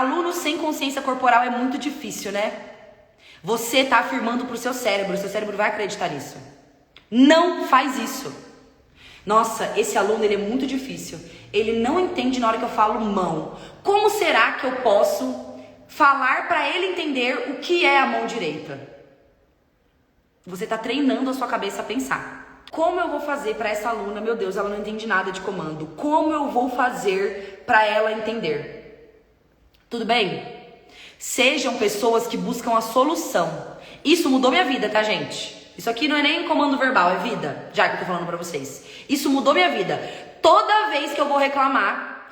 Aluno sem consciência corporal é muito difícil, né? Você tá afirmando pro seu cérebro vai acreditar nisso. Não faz isso. Nossa, esse aluno ele é muito difícil. Ele não entende na hora que eu falo mão. Como será que eu posso falar para ele entender o que é a mão direita? Você tá treinando a sua cabeça a pensar. Como eu vou fazer para essa aluna? Meu Deus, ela não entende nada de comando. Como eu vou fazer para ela entender? Tudo bem? Sejam pessoas que buscam a solução. Isso mudou minha vida, tá, gente? Isso aqui não é nem comando verbal, é vida. Já que eu tô falando pra vocês. Isso mudou minha vida. Toda vez que eu vou reclamar,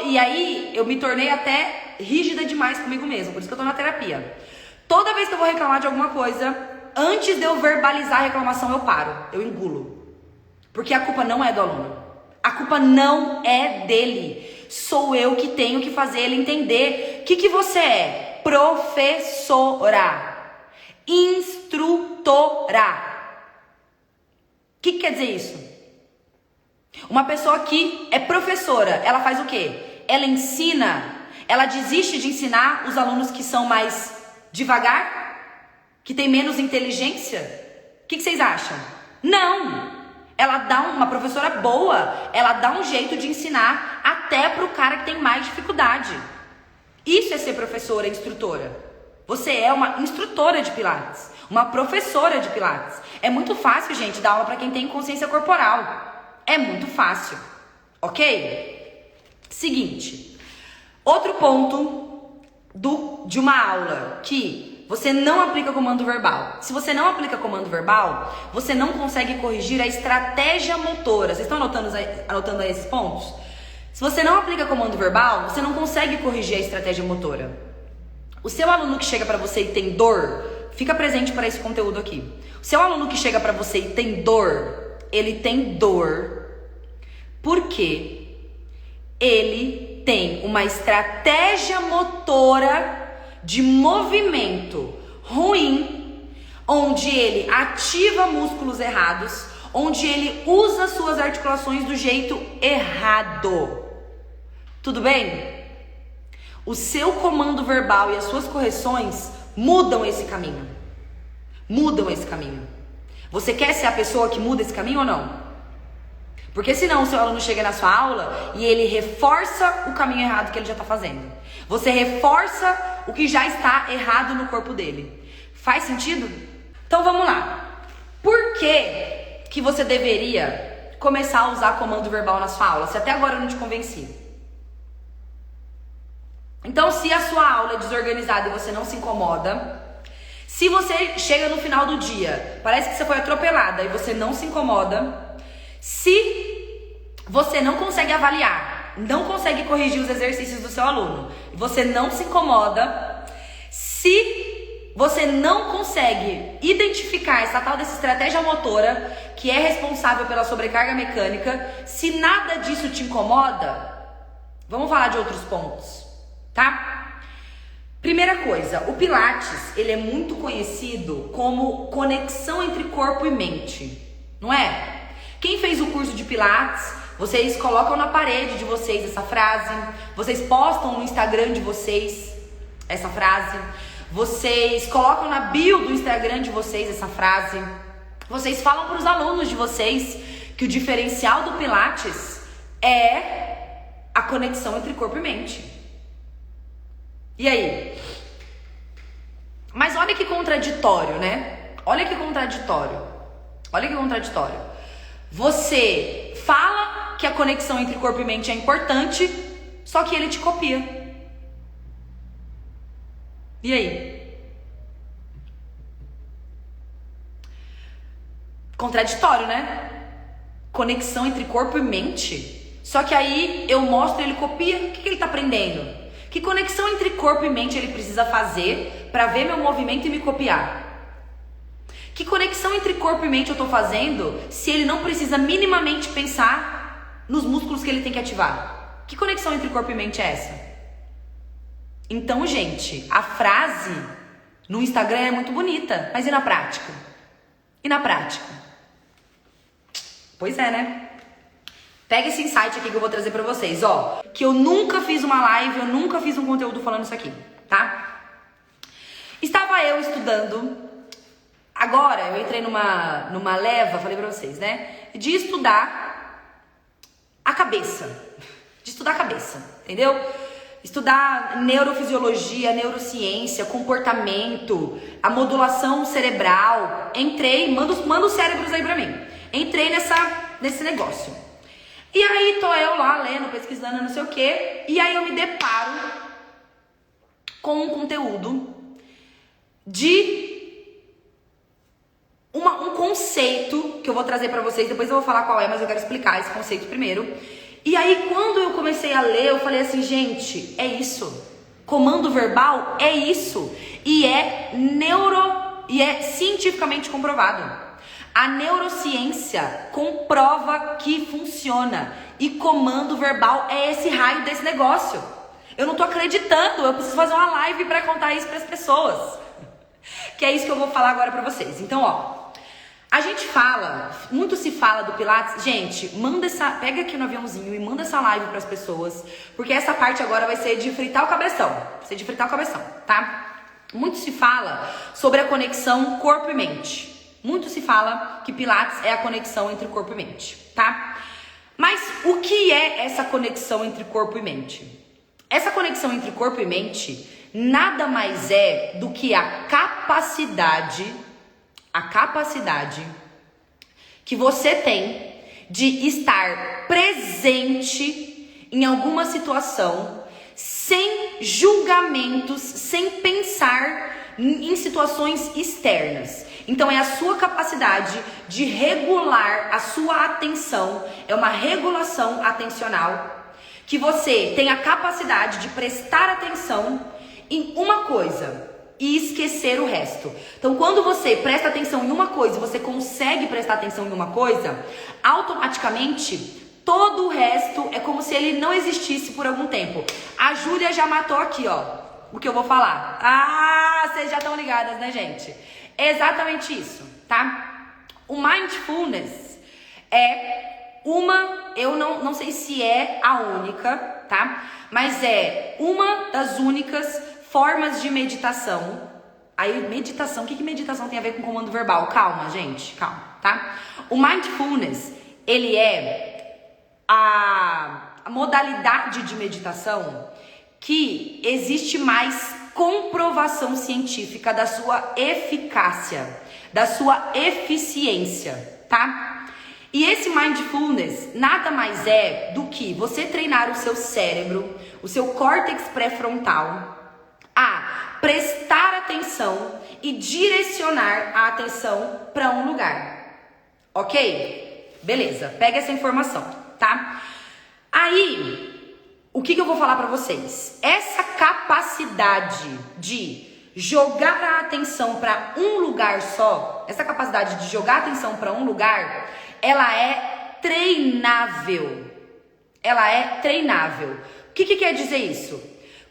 e aí eu me tornei até rígida demais comigo mesma. Por isso que eu tô na terapia. Toda vez que eu vou reclamar de alguma coisa, antes de eu verbalizar a reclamação, eu paro. Eu engulo. Porque a culpa não é do aluno. A culpa não é dele. Sou eu que tenho que fazer ele entender. O que você é? Professora. Instrutora. O que quer dizer isso? Uma pessoa que é professora, ela faz o quê? Ela ensina. Ela desiste de ensinar os alunos que são mais devagar? Que tem menos inteligência? O que vocês acham? Não! Ela dá uma professora boa, ela dá um jeito de ensinar até pro cara que tem mais dificuldade. Isso é ser professora, instrutora. Você é uma instrutora de Pilates, uma professora de Pilates. É muito fácil, gente, dar aula para quem tem consciência corporal. É muito fácil, ok? Seguinte, outro ponto de uma aula que você não aplica comando verbal. Se você não aplica comando verbal, você não consegue corrigir a estratégia motora. Vocês estão anotando aí esses pontos? Se você não aplica comando verbal, você não consegue corrigir a estratégia motora. O seu aluno que chega para você e tem dor, fica presente para esse conteúdo aqui. O seu aluno que chega para você e tem dor, ele tem dor porque ele tem uma estratégia motora de movimento ruim, onde ele ativa músculos errados, onde ele usa suas articulações do jeito errado. Tudo bem? O seu comando verbal e as suas correções mudam esse caminho. Mudam esse caminho. Você quer ser a pessoa que muda esse caminho ou não? Porque senão o seu aluno chega na sua aula e ele reforça o caminho errado que ele já está fazendo. Você reforça o que já está errado no corpo dele. Faz sentido? Então vamos lá. Por que você deveria começar a usar comando verbal na sua aula, se até agora eu não te convenci? Então, se a sua aula é desorganizada e você não se incomoda, se você chega no final do dia, parece que você foi atropelada e você não se incomoda, se você não consegue avaliar, não consegue corrigir os exercícios do seu aluno, e você não se incomoda, se você não consegue identificar essa tal dessa estratégia motora que é responsável pela sobrecarga mecânica, se nada disso te incomoda, vamos falar de outros pontos, tá? Primeira coisa, o Pilates, ele é muito conhecido como conexão entre corpo e mente, não é? Quem fez o curso de Pilates, vocês colocam na parede de vocês essa frase, vocês postam no Instagram de vocês essa frase, vocês colocam na bio do Instagram de vocês essa frase, vocês falam para os alunos de vocês que o diferencial do Pilates é a conexão entre corpo e mente. E aí? Mas olha que contraditório, né? Olha que contraditório. Olha que contraditório. Você fala que a conexão entre corpo e mente é importante, só que ele te copia. E aí? Contraditório, né? Conexão entre corpo e mente. Só que aí eu mostro, ele copia. O que ele tá aprendendo? Que conexão entre corpo e mente ele precisa fazer para ver meu movimento e me copiar? Que conexão entre corpo e mente eu tô fazendo se ele não precisa minimamente pensar nos músculos que ele tem que ativar? Que conexão entre corpo e mente é essa? Então, gente, a frase no Instagram é muito bonita, mas e na prática? E na prática? Pois é, né? Pega esse insight aqui que eu vou trazer pra vocês, ó. Que eu nunca fiz uma live, eu nunca fiz um conteúdo falando isso aqui, tá? Estava eu estudando. Agora, eu entrei numa leva, falei pra vocês, né? De estudar a cabeça. De estudar a cabeça, entendeu? Estudar neurofisiologia, neurociência, comportamento, a modulação cerebral. Entrei, manda os cérebros aí pra mim. Entrei nesse negócio. E aí tô eu lá lendo, pesquisando, não sei o quê. E aí eu me deparo com um conteúdo de um conceito que eu vou trazer pra vocês. Depois eu vou falar qual é, mas eu quero explicar esse conceito primeiro. E aí quando eu comecei a ler, eu falei assim, gente, é isso. Comando verbal é isso. E é cientificamente comprovado. A neurociência comprova que funciona. E comando verbal é esse raio desse negócio. Eu não tô acreditando. Eu preciso fazer uma live pra contar isso pras pessoas. Que é isso que eu vou falar agora pra vocês. Então, ó. A gente fala, muito se fala do Pilates. Gente, pega aqui no aviãozinho e manda essa live pras pessoas. Porque essa parte agora vai ser de fritar o cabeção. Vai ser de fritar o cabeção, tá? Muito se fala sobre a conexão corpo e mente. Muito se fala que Pilates é a conexão entre corpo e mente, tá? Mas o que é essa conexão entre corpo e mente? Essa conexão entre corpo e mente nada mais é do que a capacidade que você tem de estar presente em alguma situação sem julgamentos, sem pensar em situações externas. Então é a sua capacidade de regular a sua atenção, é uma regulação atencional, que você tem a capacidade de prestar atenção em uma coisa e esquecer o resto. Então quando você presta atenção em uma coisa, você consegue prestar atenção em uma coisa, automaticamente todo o resto é como se ele não existisse por algum tempo. A Júlia já matou aqui, ó, o que eu vou falar. Ah, vocês já estão ligadas, né, gente? É exatamente isso, tá? O mindfulness é eu não sei se é a única, tá? Mas é uma das únicas formas de meditação. Aí, meditação, o que meditação tem a ver com comando verbal? Calma, gente, calma, tá? O mindfulness, ele é a modalidade de meditação que existe mais comprovação científica da sua eficácia, da sua eficiência, tá? E esse mindfulness nada mais é do que você treinar o seu cérebro, o seu córtex pré-frontal, a prestar atenção e direcionar a atenção para um lugar. Ok? Beleza, pega essa informação, tá? Aí, o que eu vou falar para vocês? Essa capacidade de jogar a atenção para um lugar só, essa capacidade de jogar a atenção para um lugar, ela é treinável. Ela é treinável. O que quer dizer isso?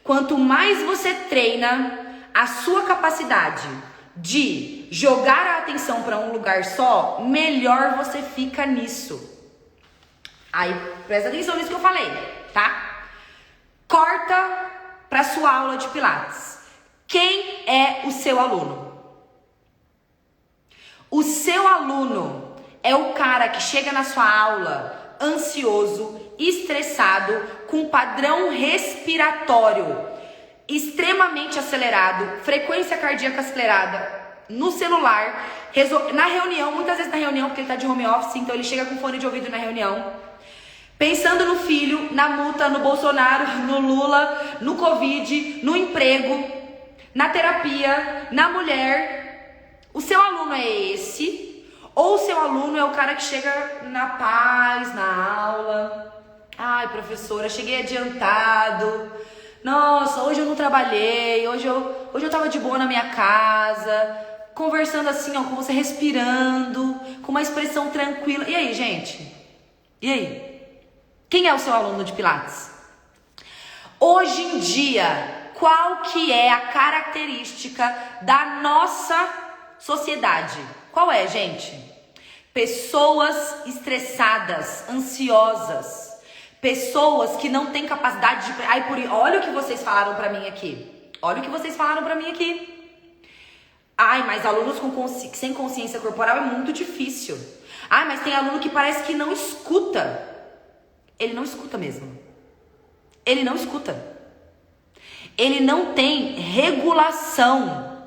Quanto mais você treina a sua capacidade de jogar a atenção para um lugar só, melhor você fica nisso. Aí, presta atenção nisso que eu falei, tá? Corta para sua aula de Pilates. Quem é o seu aluno? O seu aluno é o cara que chega na sua aula ansioso, estressado, com padrão respiratório extremamente acelerado, frequência cardíaca acelerada, no celular, na reunião, muitas vezes na reunião, porque ele tá de home office, então ele chega com fone de ouvido na reunião, pensando no filho, na multa, no Bolsonaro, no Lula, no Covid, no emprego, na terapia, na mulher. O seu aluno é esse? Ou o seu aluno é o cara que chega na paz, na aula? Ai, professora, cheguei adiantado. Nossa, hoje eu não trabalhei. Hoje eu tava de boa na minha casa, conversando assim, ó, com você respirando, com uma expressão tranquila. E aí, gente? E aí? Quem é o seu aluno de Pilates? Hoje em dia, qual que é a característica da nossa sociedade? Qual é, gente? Pessoas estressadas, ansiosas, pessoas que não têm capacidade de... Olha o que vocês falaram pra mim aqui. Olha o que vocês falaram pra mim aqui. Ai, mas alunos sem consciência corporal é muito difícil. Ai, mas tem aluno que parece que não escuta. Ele não escuta mesmo. Ele não escuta. Ele não tem regulação.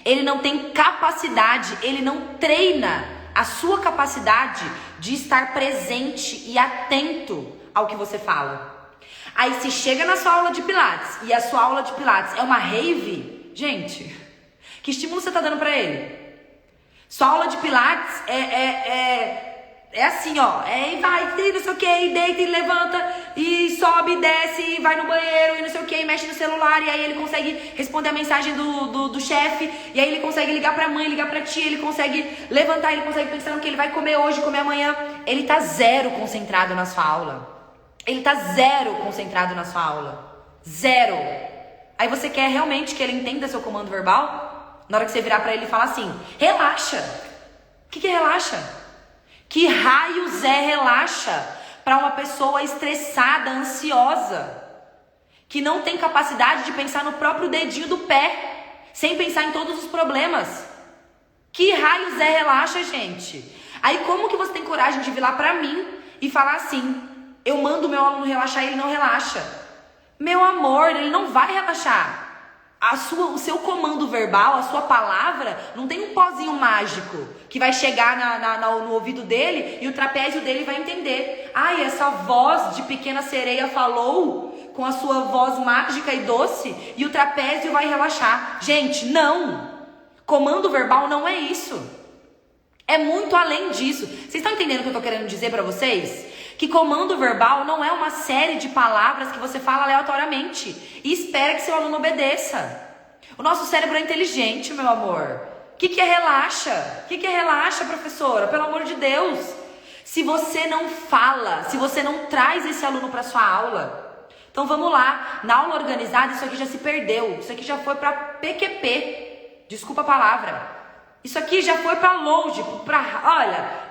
Ele não tem capacidade. Ele não treina a sua capacidade de estar presente e atento ao que você fala. Aí se chega na sua aula de Pilates e a sua aula de Pilates é uma rave, gente, que estímulo você tá dando pra ele? Sua aula de Pilates é assim, ó, vai, não sei o que, e deita e levanta, e sobe, e desce, e vai no banheiro, e não sei o que, e mexe no celular, e aí ele consegue responder a mensagem do chefe, e aí ele consegue ligar pra mãe, ligar pra tia, ele consegue levantar, ele consegue pensar no que ele vai comer hoje, comer amanhã. Ele tá zero concentrado na sua aula. Ele tá zero concentrado na sua aula. Zero. Aí você quer realmente que ele entenda seu comando verbal? Na hora que você virar pra ele e falar assim, relaxa. O que é relaxa? Que raios é relaxa para uma pessoa estressada, ansiosa, que não tem capacidade de pensar no próprio dedinho do pé, sem pensar em todos os problemas? Que raios é relaxa, gente? Aí como que você tem coragem de vir lá pra mim e falar assim, eu mando o meu aluno relaxar e ele não relaxa? Meu amor, ele não vai relaxar. O seu comando verbal, a sua palavra, não tem um pozinho mágico que vai chegar no ouvido dele e o trapézio dele vai entender. Ai, essa voz de pequena sereia falou com a sua voz mágica e doce e o trapézio vai relaxar. Gente, não! Comando verbal não é isso. É muito além disso. Vocês estão entendendo o que eu tô querendo dizer pra vocês? Que comando verbal não é uma série de palavras que você fala aleatoriamente e espera que seu aluno obedeça. O nosso cérebro é inteligente, meu amor. O que é relaxa? O que é relaxa, professora? Pelo amor de Deus. Se você não fala, se você não traz esse aluno para sua aula. Então vamos lá. Na aula organizada isso aqui já se perdeu. Isso aqui já foi para PQP. Desculpa a palavra. Isso aqui já foi para longe.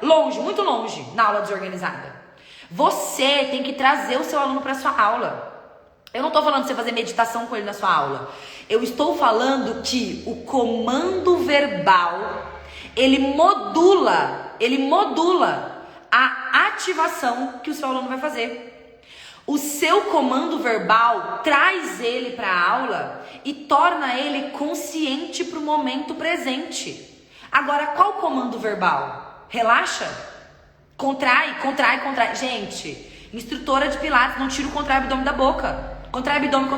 Longe, muito longe na aula desorganizada. Você tem que trazer o seu aluno para sua aula. Eu não estou falando de você fazer meditação com ele na sua aula. Eu estou falando que o comando verbal, ele modula a ativação que o seu aluno vai fazer. O seu comando verbal traz ele para a aula e torna ele consciente para o momento presente. Agora, qual comando verbal? Relaxa? Contrai. Gente, instrutora de Pilates, não tira o contrai abdômen da boca. Contrai abdômen.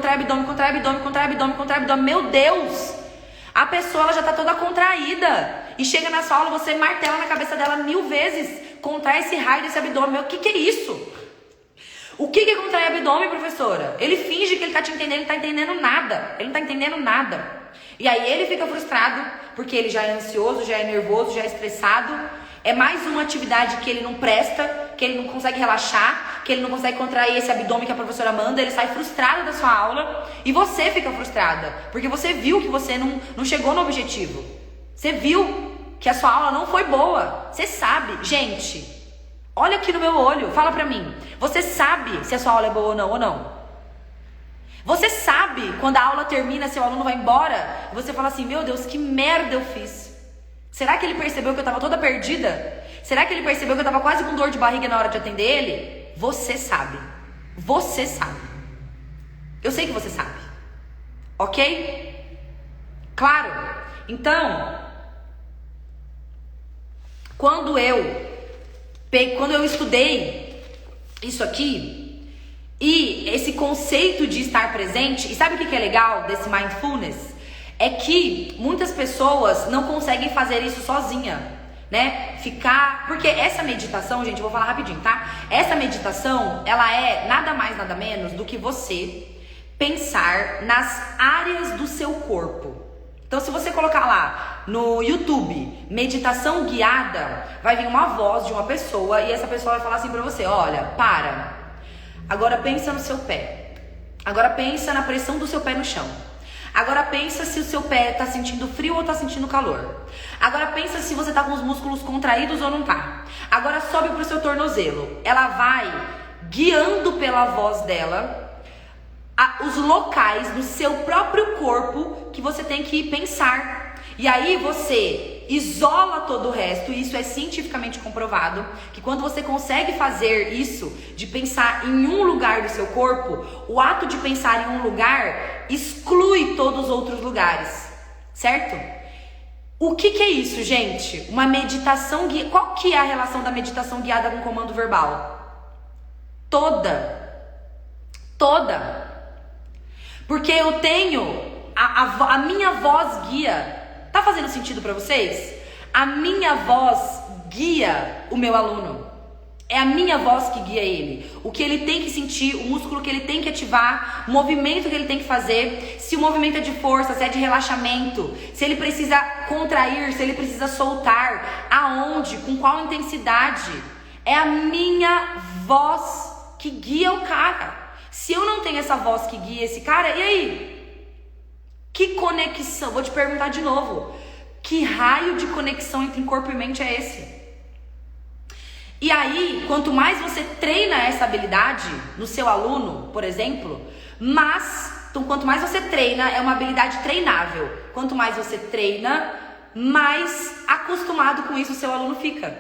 Meu Deus! A pessoa ela já tá toda contraída. E chega na sua aula, você martela na cabeça dela 1000 vezes. Contrai esse raio desse abdômen. O que é isso? O que é contrair abdômen, professora? Ele finge que ele tá te entendendo, ele não tá entendendo nada. Ele não tá entendendo nada. E aí ele fica frustrado, porque ele já é ansioso, já é nervoso, já é estressado. É mais uma atividade que ele não presta, que ele não consegue relaxar, que ele não consegue contrair esse abdômen que a professora manda, ele sai frustrado da sua aula e você fica frustrada, porque você viu que você não chegou no objetivo. Você viu que a sua aula não foi boa. Você sabe, gente, olha aqui no meu olho, fala pra mim, você sabe se a sua aula é boa ou não? Você sabe quando a aula termina, seu aluno vai embora, e você fala assim, meu Deus, que merda eu fiz. Será que ele percebeu que eu tava toda perdida? Será que ele percebeu que eu tava quase com dor de barriga na hora de atender ele? Você sabe. Você sabe. Eu sei que você sabe. Ok? Claro. Então, quando eu estudei isso aqui, e esse conceito de estar presente, e sabe o que é legal desse mindfulness? É que muitas pessoas não conseguem fazer isso sozinha, né? Porque essa meditação, gente, eu vou falar rapidinho, tá? Essa meditação, ela é nada mais, nada menos do que você pensar nas áreas do seu corpo. Então, se você colocar lá no YouTube, meditação guiada, vai vir uma voz de uma pessoa e essa pessoa vai falar assim pra você, olha, para. Agora pensa no seu pé. Agora pensa na pressão do seu pé no chão. Agora pensa se o seu pé tá sentindo frio ou tá sentindo calor. Agora pensa se você tá com os músculos contraídos ou não tá. Agora sobe pro seu tornozelo. Ela vai guiando pela voz dela os locais do seu próprio corpo que você tem que pensar. E aí você isola todo o resto, e isso é cientificamente comprovado, que quando você consegue fazer isso, de pensar em um lugar do seu corpo, o ato de pensar em um lugar exclui todos os outros lugares, certo? O que é isso, gente? Uma meditação guiada. Qual que é a relação da meditação guiada com comando verbal? Toda. Porque eu tenho a minha voz guia. Tá fazendo sentido pra vocês? A minha voz guia o meu aluno. É a minha voz que guia ele. O que ele tem que sentir, o músculo que ele tem que ativar, o movimento que ele tem que fazer, se o movimento é de força, se é de relaxamento, se ele precisa contrair, se ele precisa soltar, aonde, com qual intensidade. É a minha voz que guia o cara. Se eu não tenho essa voz que guia esse cara, e aí? Que conexão? Vou te perguntar de novo. Que raio de conexão entre corpo e mente é esse? E aí, quanto mais você treina essa habilidade no seu aluno, por exemplo, então, quanto mais você treina, é uma habilidade treinável. Quanto mais você treina, mais acostumado com isso o seu aluno fica,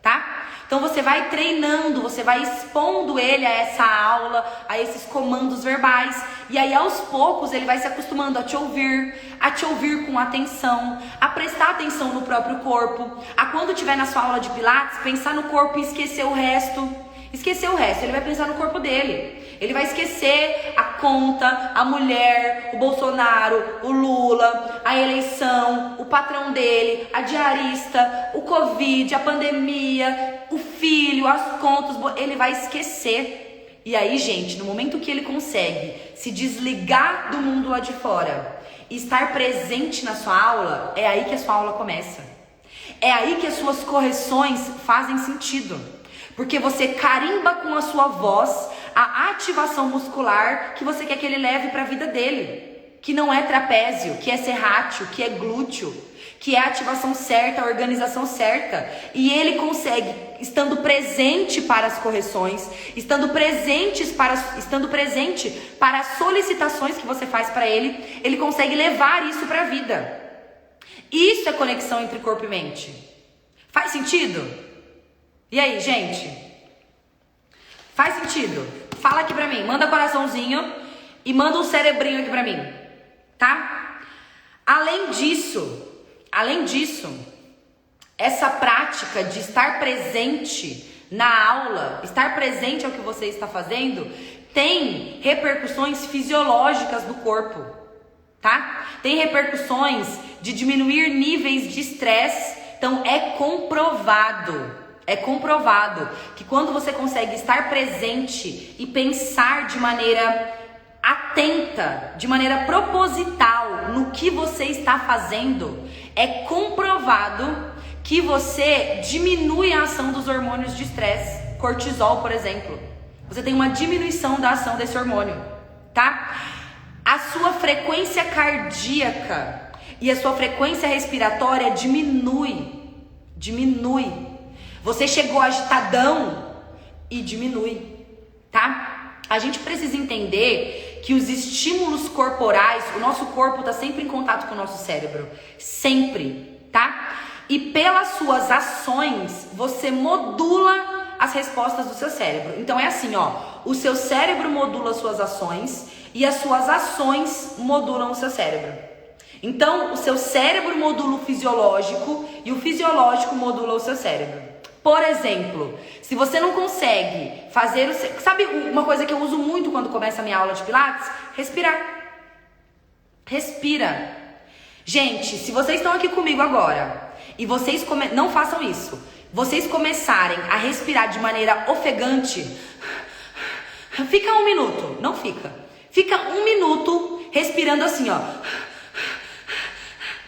tá? Então você vai treinando, você vai expondo ele a essa aula, a esses comandos verbais. E aí aos poucos ele vai se acostumando a te ouvir com atenção, a prestar atenção no próprio corpo, a quando estiver na sua aula de pilates, pensar no corpo e esquecer o resto. Ele vai pensar no corpo dele. Ele vai esquecer a conta, a mulher, o Bolsonaro, o Lula, a eleição, o patrão dele, a diarista, o Covid, a pandemia, o filho, as contas. Ele vai esquecer. E aí, gente, no momento que ele consegue se desligar do mundo lá de fora e estar presente na sua aula, é aí que a sua aula começa. É aí que as suas correções fazem sentido. Porque você carimba com a sua voz a ativação muscular que você quer que ele leve para a vida dele. Que não é trapézio, que é serrátil, que é glúteo, que é a ativação certa, a organização certa. E ele consegue, estando presente para as correções, estando presente para as solicitações que você faz para ele, ele consegue levar isso para a vida. Isso é conexão entre corpo e mente. Faz sentido? E aí, gente? Faz sentido? Fala aqui pra mim, manda coraçãozinho e manda um cerebrinho aqui pra mim, tá? Além disso, essa prática de estar presente na aula, estar presente ao que você está fazendo, tem repercussões fisiológicas do corpo, tá? Tem repercussões de diminuir níveis de estresse. Então é comprovado que quando você consegue estar presente e pensar de maneira atenta, de maneira proposital no que você está fazendo, é comprovado que você diminui a ação dos hormônios de estresse, cortisol, por exemplo. Você tem uma diminuição da ação desse hormônio, tá? A sua frequência cardíaca e a sua frequência respiratória diminui. Você chegou agitadão e diminui, tá? A gente precisa entender que os estímulos corporais, o nosso corpo está sempre em contato com o nosso cérebro. Sempre, tá? E pelas suas ações, você modula as respostas do seu cérebro. Então é assim, ó. O seu cérebro modula as suas ações e as suas ações modulam o seu cérebro. Então, o seu cérebro modula o fisiológico e o fisiológico modula o seu cérebro. Por exemplo, se você não consegue fazer o... Sabe uma coisa que eu uso muito quando começa a minha aula de pilates? Respirar. Respira. Gente, se vocês estão aqui comigo agora e vocês não façam isso, vocês começarem a respirar de maneira ofegante, fica 1 minuto, não fica. Fica 1 minuto respirando assim, ó.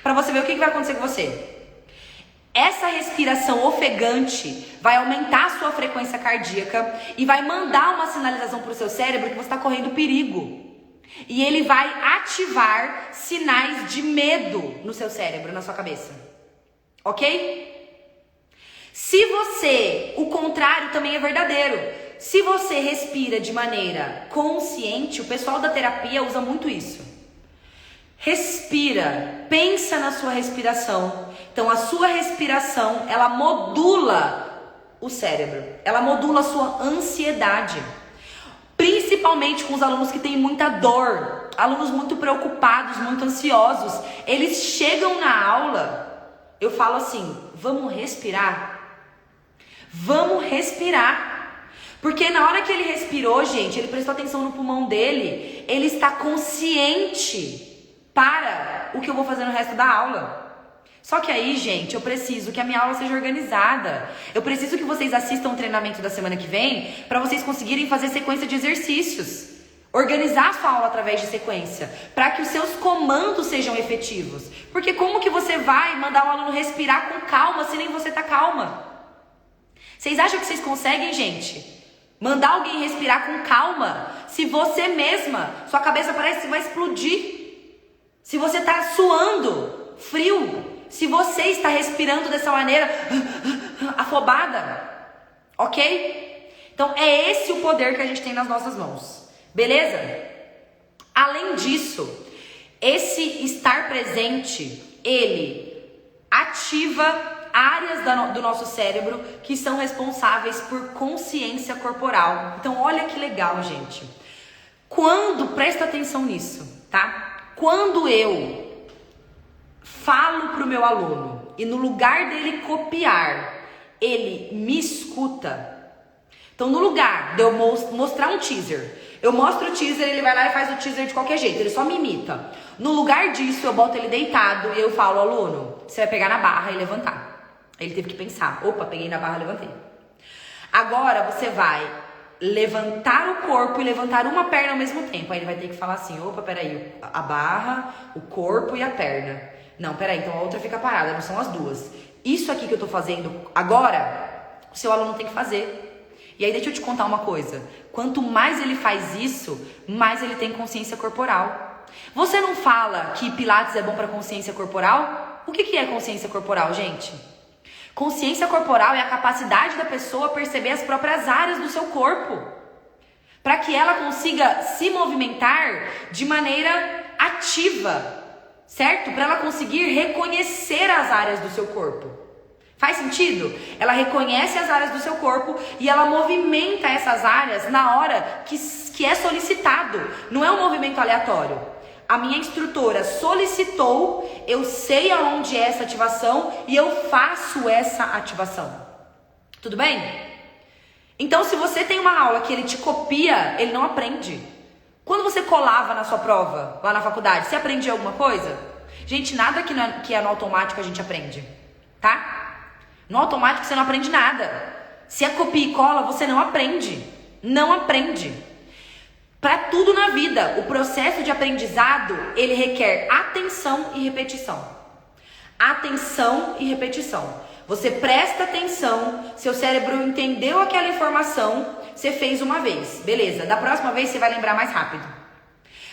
Pra você ver o que vai acontecer com você. Essa respiração ofegante vai aumentar a sua frequência cardíaca e vai mandar uma sinalização para o seu cérebro que você está correndo perigo. E ele vai ativar sinais de medo no seu cérebro, na sua cabeça. Ok? Se você, o contrário também é verdadeiro. Se você respira de maneira consciente, o pessoal da terapia usa muito isso. Respira, pensa na sua respiração. Então a sua respiração, ela modula o cérebro. Ela modula a sua ansiedade. Principalmente com os alunos que têm muita dor, alunos muito preocupados, muito ansiosos. Eles chegam na aula, eu falo assim, vamos respirar. Vamos respirar. Porque na hora que ele respirou, gente, ele prestou atenção no pulmão dele, ele está consciente para o que eu vou fazer no resto da aula. Só que aí, gente, eu preciso que a minha aula seja organizada. Eu preciso que vocês assistam o treinamento da semana que vem para vocês conseguirem fazer sequência de exercícios. Organizar a sua aula através de sequência, para que os seus comandos sejam efetivos. Porque como que você vai mandar o aluno respirar com calma se nem você tá calma? Vocês acham que vocês conseguem, gente? Mandar alguém respirar com calma, se você mesma, sua cabeça parece que vai explodir. Se você tá suando, frio. Se você está respirando dessa maneira, afobada. Ok? Então é esse o poder que a gente tem nas nossas mãos. Beleza? Além disso, esse estar presente, ele ativa áreas do nosso cérebro que são responsáveis por consciência corporal. Então olha que legal, gente. Presta atenção nisso, tá? Quando eu falo pro meu aluno e no lugar dele copiar, ele me escuta. Então no lugar de eu mostrar um teaser, eu mostro o teaser, ele vai lá e faz o teaser de qualquer jeito, ele só me imita. No lugar disso, eu boto ele deitado e eu falo, aluno, você vai pegar na barra e levantar. Ele teve que pensar, opa, peguei na barra, levantei. Agora você vai levantar o corpo e levantar uma perna ao mesmo tempo. Aí ele vai ter que falar assim, opa, peraí, a barra, o corpo e a perna. Não, peraí, então a outra fica parada, não são as duas. Isso aqui que eu tô fazendo agora, o seu aluno tem que fazer. E aí deixa eu te contar uma coisa. Quanto mais ele faz isso, mais ele tem consciência corporal. Você não fala que Pilates é bom para consciência corporal? O que é consciência corporal, gente? Consciência corporal é a capacidade da pessoa perceber as próprias áreas do seu corpo, para que ela consiga se movimentar de maneira ativa, certo? Para ela conseguir reconhecer as áreas do seu corpo. Faz sentido? Ela reconhece as áreas do seu corpo e ela movimenta essas áreas na hora que é solicitado. Não é um movimento aleatório. A minha instrutora solicitou, eu sei aonde é essa ativação e eu faço essa ativação. Tudo bem? Então, se você tem uma aula que ele te copia, ele não aprende. Quando você colava na sua prova, lá na faculdade, você aprendia alguma coisa? Gente, nada que é no automático a gente aprende, tá? No automático você não aprende nada. Se é copia e cola, você não aprende. Não aprende. Para tudo na vida, o processo de aprendizado, ele requer atenção e repetição. Atenção e repetição. Você presta atenção, seu cérebro entendeu aquela informação, você fez uma vez, beleza. Da próxima vez você vai lembrar mais rápido.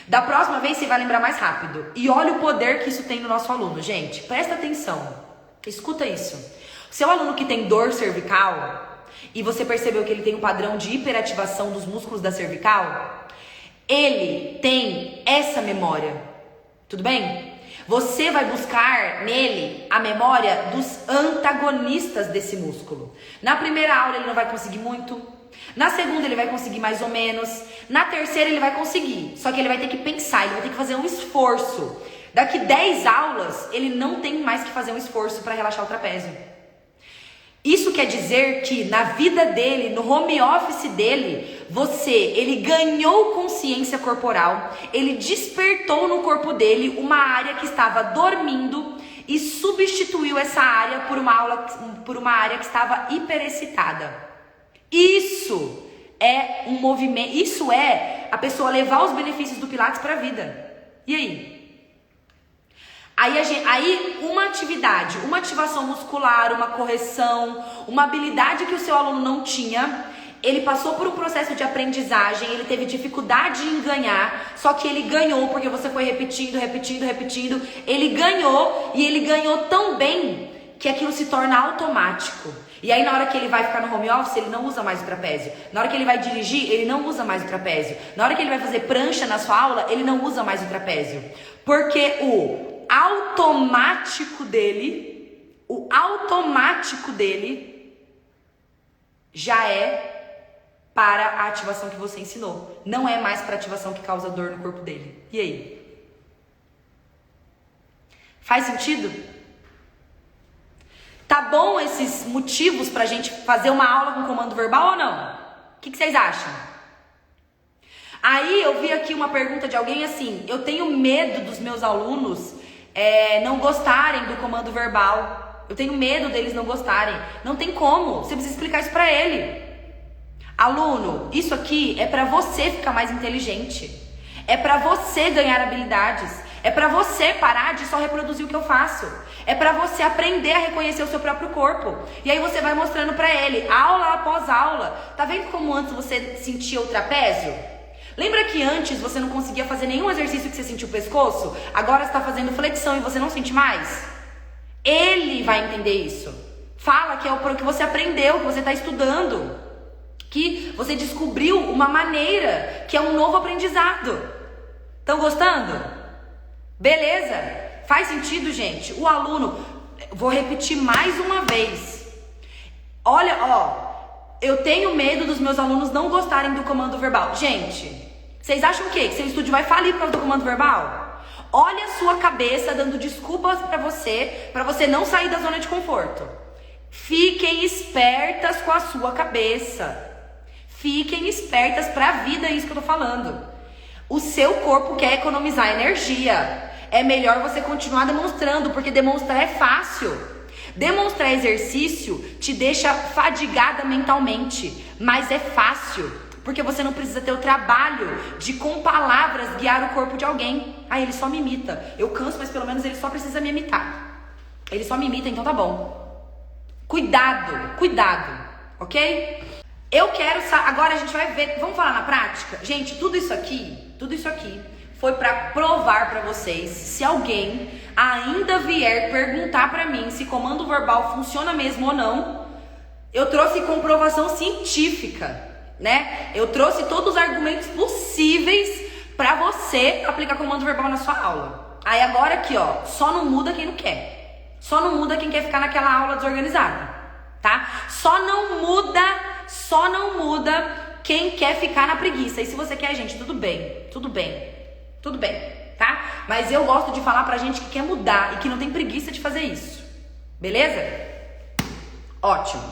Da próxima vez você vai lembrar mais rápido. E olha o poder que isso tem no nosso aluno, gente. Presta atenção. Escuta isso. Seu aluno que tem dor cervical, e você percebeu que ele tem um padrão de hiperativação dos músculos da cervical, ele tem essa memória, tudo bem? Você vai buscar nele a memória dos antagonistas desse músculo. Na primeira aula ele não vai conseguir muito, na segunda ele vai conseguir mais ou menos, na terceira ele vai conseguir, só que ele vai ter que pensar, ele vai ter que fazer um esforço. Daqui 10 aulas ele não tem mais que fazer um esforço para relaxar o trapézio. Isso quer dizer que na vida dele, no home office dele, ele ganhou consciência corporal, ele despertou no corpo dele uma área que estava dormindo e substituiu essa área por uma área que estava hiperexcitada. Isso é um movimento, isso é a pessoa levar os benefícios do Pilates para a vida. E aí? Aí uma atividade, uma ativação muscular, uma correção, uma habilidade que o seu aluno não tinha, ele passou por um processo de aprendizagem, ele teve dificuldade em ganhar, só que ele ganhou porque você foi repetindo, ele ganhou e ele ganhou tão bem que aquilo se torna automático. E aí na hora que ele vai ficar no home office, ele não usa mais o trapézio. Na hora que ele vai dirigir, ele não usa mais o trapézio. Na hora que ele vai fazer prancha na sua aula, ele não usa mais o trapézio. Porque o automático dele já é para a ativação que você ensinou. Não é mais para a ativação que causa dor no corpo dele. E aí? Faz sentido? Tá bom esses motivos pra gente fazer uma aula com comando verbal ou não? O que vocês acham? Aí eu vi aqui uma pergunta de alguém assim: eu tenho medo dos meus alunos não gostarem do comando verbal. Eu tenho medo deles não gostarem. Não tem como. Você precisa explicar isso pra ele. Aluno, isso aqui é pra você ficar mais inteligente. É pra você ganhar habilidades. É pra você parar de só reproduzir o que eu faço. É pra você aprender a reconhecer o seu próprio corpo. E aí você vai mostrando pra ele, aula após aula. Tá vendo como antes você sentia o trapézio? Lembra que antes você não conseguia fazer nenhum exercício que você sentia o pescoço? Agora você tá fazendo flexão e você não sente mais? Ele vai entender isso. Fala que é o que você aprendeu, que você tá estudando. Que você descobriu uma maneira, que é um novo aprendizado. Estão gostando? Beleza? Faz sentido, gente? O aluno, vou repetir mais uma vez. Olha, eu tenho medo dos meus alunos não gostarem do comando verbal. Gente, vocês acham o quê? Que seu estúdio vai falir por causa do comando verbal? Olha a sua cabeça dando desculpas pra você não sair da zona de conforto. Fiquem espertas com a sua cabeça. Fiquem espertas pra vida, é isso que eu tô falando. O seu corpo quer economizar energia. É melhor você continuar demonstrando, porque demonstrar é fácil. Demonstrar exercício te deixa fadigada mentalmente, mas é fácil, porque você não precisa ter o trabalho de com palavras guiar o corpo de alguém. Ah, ele só me imita. Eu canso, mas pelo menos ele só precisa me imitar. Ele só me imita, então tá bom. Cuidado, ok? Eu quero, agora a gente vai ver, vamos falar na prática? Gente, tudo isso aqui foi pra provar pra vocês, se alguém ainda vier perguntar pra mim se comando verbal funciona mesmo ou não, eu trouxe comprovação científica, né? Eu trouxe todos os argumentos possíveis pra você aplicar comando verbal na sua aula. Aí agora aqui, só não muda quem não quer. Só não muda quem quer ficar naquela aula desorganizada, tá? Só não muda quem quer ficar na preguiça. E se você quer, gente, tudo bem, tá? Mas eu gosto de falar pra gente que quer mudar e que não tem preguiça de fazer isso. Beleza? Ótimo.